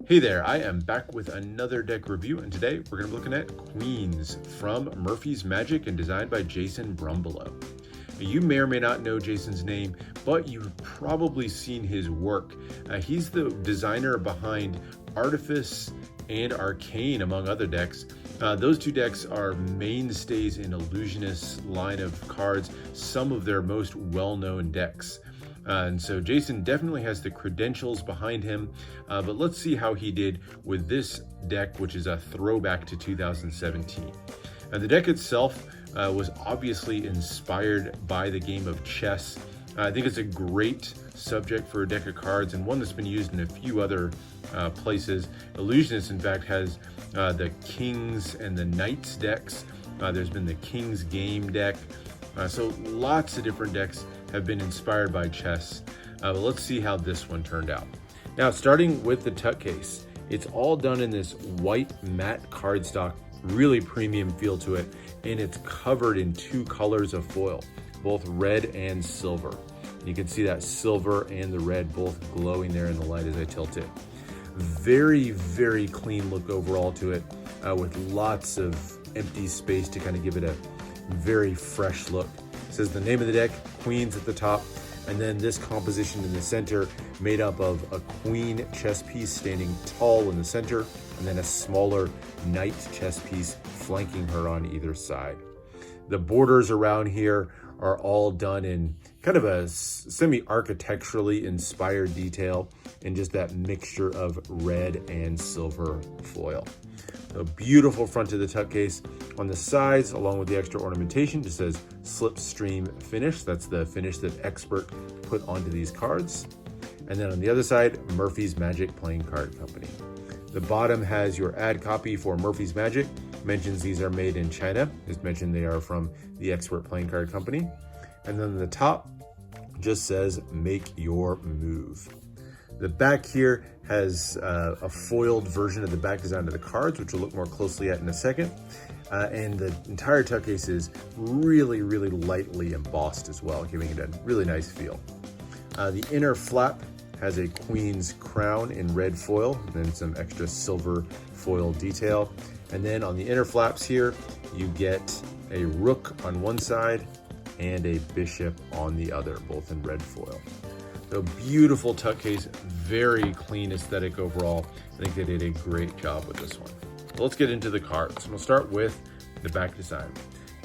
Hey there, I am back with another deck review, and today we're going to be looking at Queens from Murphy's Magic and designed by Jason Brumbalow. You may or may not know Jason's name, but you've probably seen his work. He's the designer behind Artifice and Arcane, among other decks. Those two decks are mainstays in Illusionist's line of cards, some of their most well-known decks. And so Jason definitely has the credentials behind him, but let's see how he did with this deck, which is a throwback to 2017. The deck itself was obviously inspired by the game of chess. I think it's a great subject for a deck of cards, and one that's been used in a few other places. Illusionist, in fact, has the Kings and the Knights decks. There's been the King's Game deck. So lots of different decks have been inspired by chess, but let's see how this one turned out. Now, starting with the tuck case, it's all done in this white matte cardstock, really premium feel to it, and it's covered in two colors of foil, both red and silver. You can see that silver and the red both glowing there in the light as I tilt it. Very, very clean look overall to it, with lots of empty space to kind of give it a very fresh look. It says the name of the deck, Queens at the top, and then this composition in the center made up of a queen chess piece standing tall in the center, and then a smaller knight chess piece flanking her on either side. The borders around here are all done in kind of a semi-architecturally inspired detail in just that mixture of red and silver foil. A beautiful front to the tuck case. On the sides, along with the extra ornamentation, just says Slipstream Finish. That's the finish that Expert put onto these cards. And then on the other side, Murphy's Magic Playing Card Company. The bottom has your ad copy for Murphy's Magic. Mentions these are made in China. Just mentioned they are from the Expert Playing Card Company. And then the top just says Make Your Move. The back here has a foiled version of the back design of the cards, which we'll look more closely at in a second. And the entire tuck case is really, really lightly embossed as well, giving it a really nice feel. The inner flap has a queen's crown in red foil, and then some extra silver foil detail. And then on the inner flaps here, you get a rook on one side and a bishop on the other, both in red foil. So beautiful tuck case, very clean aesthetic overall. I think they did a great job with this one. Let's get into the cards. We'll start with the back design.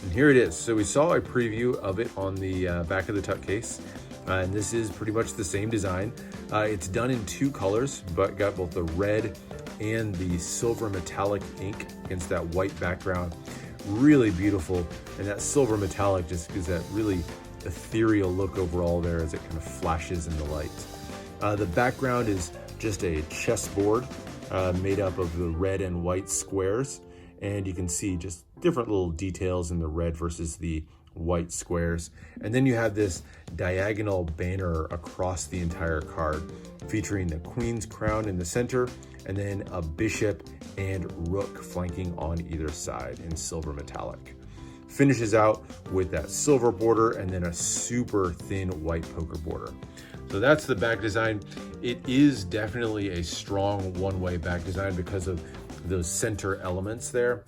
And here it is. So we saw a preview of it on the back of the tuck case. And this is pretty much the same design. It's done in two colors, but got both the red and the silver metallic ink against that white background. Really beautiful. And that silver metallic just gives that really ethereal look overall there as it kind of flashes in the light. The background is just a chessboard made up of the red and white squares, and you can see just different little details in the red versus the white squares. And then you have this diagonal banner across the entire card featuring the queen's crown in the center and then a bishop and rook flanking on either side in silver metallic. Finishes out with that silver border and then a super thin white poker border. So that's the back design. It is definitely a strong one-way back design because of those center elements there,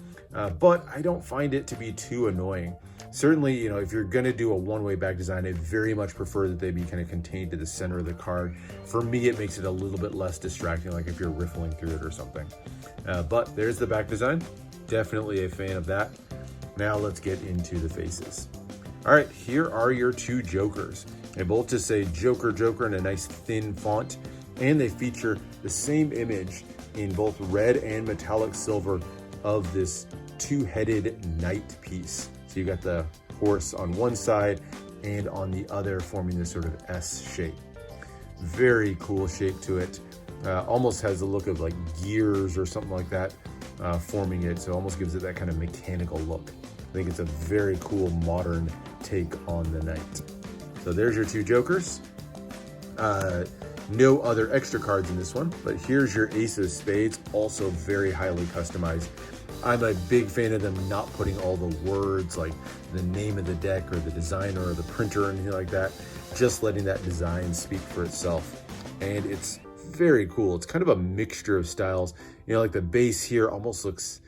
but I don't find it to be too annoying. Certainly, if you're gonna do a one-way back design, I very much prefer that they be kind of contained to the center of the card. For me, it makes it a little bit less distracting, like if you're riffling through it or something. But there's the back design. Definitely a fan of that. Now let's get into the faces. All right, here are your two jokers. They both just say Joker, Joker in a nice thin font, and they feature the same image in both red and metallic silver of this two-headed knight piece. So you got the horse on one side and on the other forming this sort of S shape. Very cool shape to it. Almost has a look of like gears or something like that forming it. So it almost gives it that kind of mechanical look. I think it's a very cool modern take on the knight. So there's your two jokers. No other extra cards in this one, but here's your ace of spades, also very highly customized. I'm a big fan of them not putting all the words like the name of the deck or the designer or the printer or anything like that, just letting that design speak for itself. And it's very cool. It's kind of a mixture of styles. You know, like the base here almost looks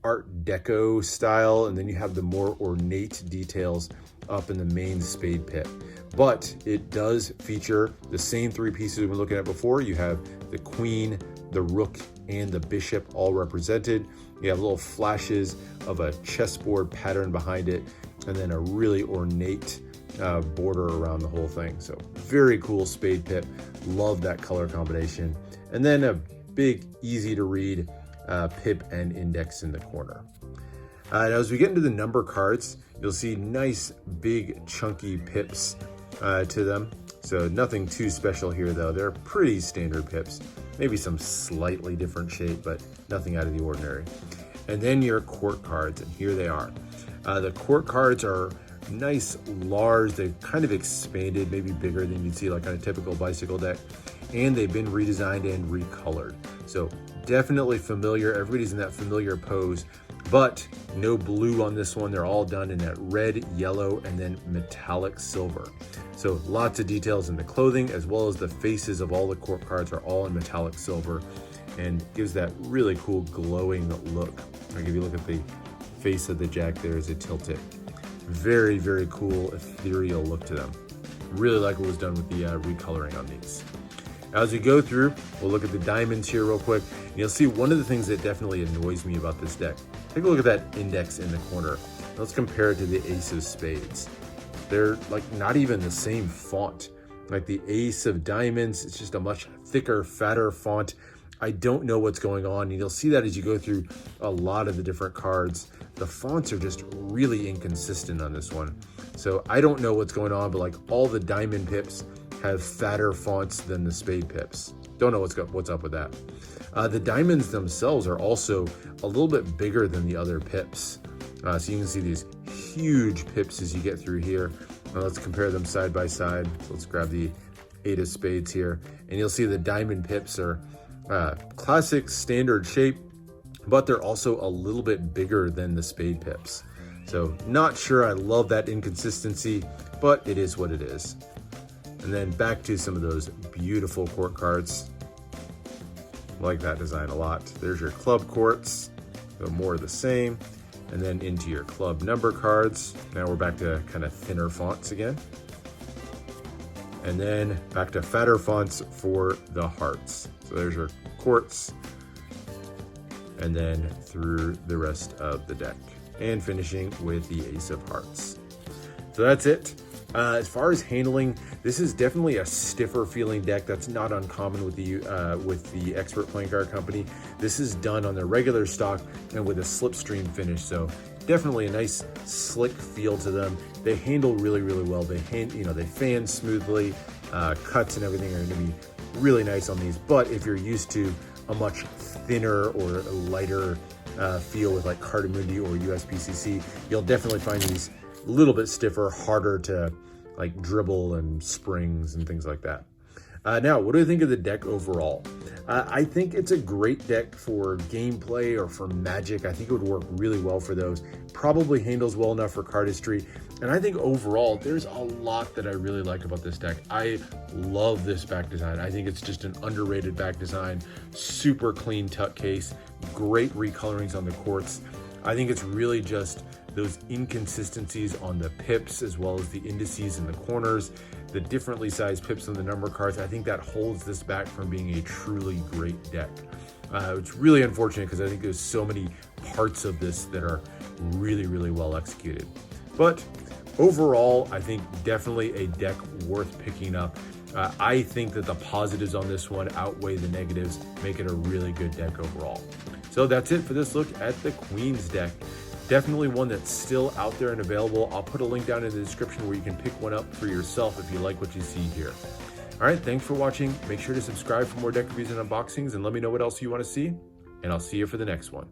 Art Deco style, and then you have the more ornate details up in the main spade pip. But it does feature the same three pieces we were looking at before. You have the queen, the rook, and the bishop all represented. You have little flashes of a chessboard pattern behind it, and then a really ornate border around the whole thing. So very cool spade pip. Love that color combination. And then a big, easy to read pip and index in the corner. Now as we get into the number cards, you'll see nice, big, chunky pips to them. So nothing too special here though. They're pretty standard pips. Maybe some slightly different shape, but nothing out of the ordinary. And then your court cards, and here they are. The court cards are nice, large. They've kind of expanded, maybe bigger than you'd see like on a typical bicycle deck. And they've been redesigned and recolored. So definitely familiar. Everybody's in that familiar pose, but no blue on this one. They're all done in that red, yellow, and then metallic silver. So lots of details in the clothing, as well as the faces of all the court cards are all in metallic silver, and gives that really cool glowing look. Like if you look at the face of the jack there as I tilt it. Very, very cool, ethereal look to them. Really like what was done with the recoloring on these. As we go through, we'll look at the diamonds here real quick. And you'll see one of the things that definitely annoys me about this deck. Take a look at that index in the corner. Let's compare it to the ace of spades. They're like not even the same font. Like the ace of diamonds, it's just a much thicker, fatter font. I don't know what's going on. And you'll see that as you go through a lot of the different cards. The fonts are just really inconsistent on this one. So I don't know what's going on, but like all the diamond pips have fatter fonts than the spade pips. Don't know what's up with that. The diamonds themselves are also a little bit bigger than the other pips. So you can see these huge pips as you get through here. Now let's compare them side by side. So let's grab the 8 of spades here. And you'll see the diamond pips are classic standard shape, but they're also a little bit bigger than the spade pips. So not sure I love that inconsistency, but it is what it is. And then back to some of those beautiful court cards. Like that design a lot. There's your club courts, so more of the same. And then into your club number cards. Now we're back to kind of thinner fonts again. And then back to fatter fonts for the hearts. So there's your courts. And then through the rest of the deck. And finishing with the ace of hearts. So that's it. As far as handling, this is definitely a stiffer feeling deck. That's not uncommon with the Expert Playing Card Company. This is done on their regular stock and with a slipstream finish. So definitely a nice slick feel to them. They handle really, really well. They fan smoothly. Cuts and everything are going to be really nice on these. But if you're used to a much thinner or lighter feel with like Cardamundi or USPCC, you'll definitely find these a little bit stiffer, harder to like dribble and springs and things like that. Now, what do I think of the deck overall? I think it's a great deck for gameplay or for Magic. I think it would work really well for those. Probably handles well enough for cardistry. And I think overall, there's a lot that I really like about this deck. I love this back design. I think it's just an underrated back design. Super clean tuck case, great recolorings on the courts. I think it's really just those inconsistencies on the pips as well as the indices in the corners, the differently sized pips on the number cards. I think that holds this back from being a truly great deck. It's really unfortunate because I think there's so many parts of this that are really, really well executed. But overall, I think definitely a deck worth picking up. I think that the positives on this one outweigh the negatives, make it a really good deck overall. So that's it for this look at the Queen's deck. Definitely one that's still out there and available. I'll put a link down in the description where you can pick one up for yourself if you like what you see here. All right, thanks for watching. Make sure to subscribe for more deck reviews and unboxings, and let me know what else you want to see, and I'll see you for the next one.